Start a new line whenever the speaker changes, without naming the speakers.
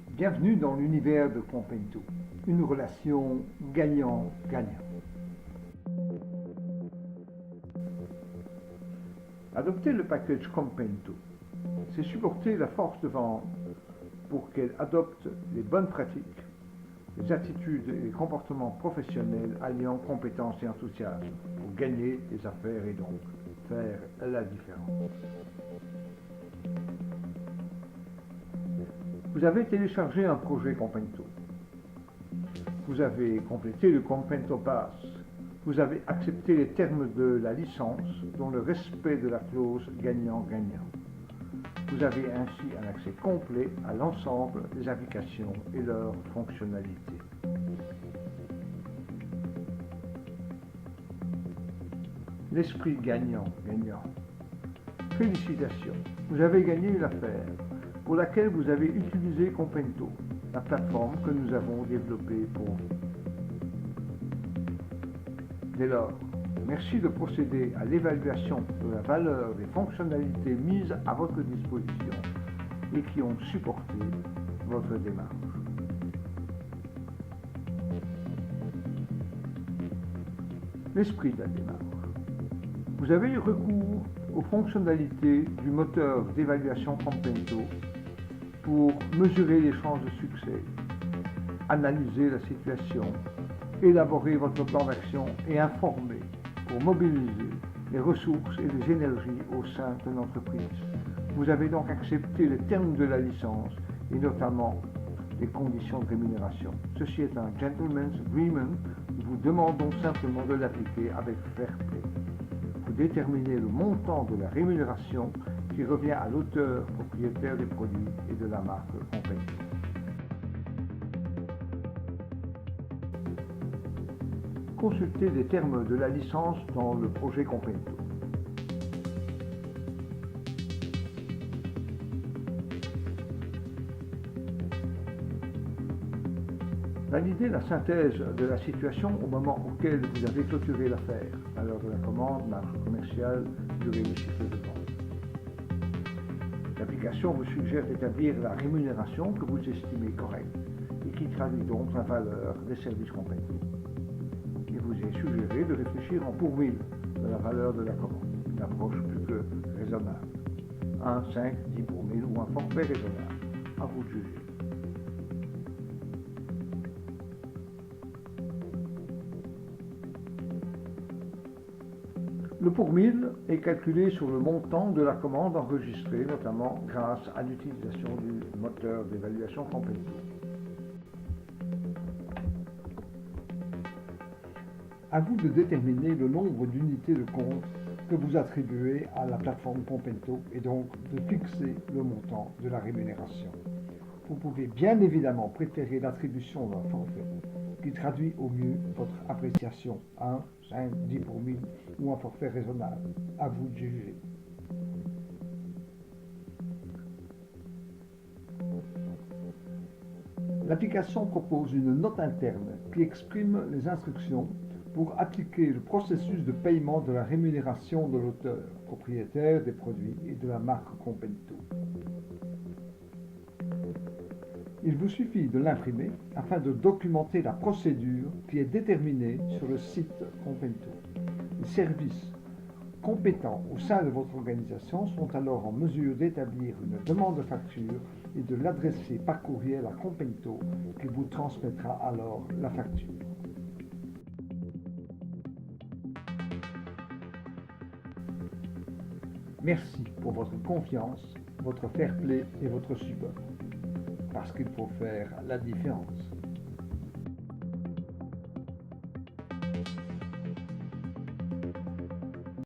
Bienvenue dans l'univers de Compento, une relation gagnant-gagnant. Adopter le package Compento, c'est supporter la force de vente pour qu'elle adopte les bonnes pratiques, les attitudes et les comportements professionnels alliant compétences et enthousiasme pour gagner des affaires et donc faire la différence. Vous avez téléchargé un projet Compento. Vous avez complété le Compento Pass. Vous avez accepté les termes de la licence, dont le respect de la clause gagnant-gagnant. Vous avez ainsi un accès complet à l'ensemble des applications et leurs fonctionnalités. L'esprit gagnant-gagnant. Félicitations, vous avez gagné une affaire pour laquelle vous avez utilisé Compento, la plateforme que nous avons développée pour vous. Dès lors, merci de procéder à l'évaluation de la valeur des fonctionnalités mises à votre disposition et qui ont supporté votre démarche. L'esprit de la démarche. Vous avez eu recours aux fonctionnalités du moteur d'évaluation Compento pour mesurer les chances de succès, analyser la situation, élaborer votre plan d'action et informer pour mobiliser les ressources et les énergies au sein de l'entreprise. Vous avez donc accepté les termes de la licence et notamment les conditions de rémunération. Ceci est un gentleman's agreement. Nous vous demandons simplement de l'appliquer avec fair play. Vous déterminez le montant de la rémunération qui revient à l'auteur propriétaire des produits et de la marque Compento. Consultez les termes de la licence dans le projet Compento. Validez la synthèse de la situation au moment auquel vous avez clôturé l'affaire, valeur de la commande, marge commerciale, durée du cycle de vente. L'application vous suggère d'établir la rémunération que vous estimez correcte et qui traduit donc la valeur des services Compento. Il vous est suggéré de réfléchir en pour mille de la valeur de la commande, une approche plus que raisonnable. 1, 5, 10 pour 1000 ou un forfait raisonnable, à vous de juger. Le pour 1000 est calculé sur le montant de la commande enregistrée, notamment grâce à l'utilisation du moteur d'évaluation Compento. À vous de déterminer le nombre d'unités de compte que vous attribuez à la plateforme Compento et donc de fixer le montant de la rémunération. Vous pouvez bien évidemment préférer l'attribution d'un forfait qui traduit au mieux votre appréciation, 1, 5, 10 pour 1000 ou un forfait raisonnable. À vous de juger. L'application propose une note interne qui exprime les instructions pour appliquer le processus de paiement de la rémunération de l'auteur, propriétaire des produits et de la marque Compento. Il vous suffit de l'imprimer afin de documenter la procédure qui est déterminée sur le site Compento. Les services compétents au sein de votre organisation sont alors en mesure d'établir une demande de facture et de l'adresser par courriel à Compento qui vous transmettra alors la facture. Merci pour votre confiance, votre fair play et votre support. Parce qu'il faut faire la différence.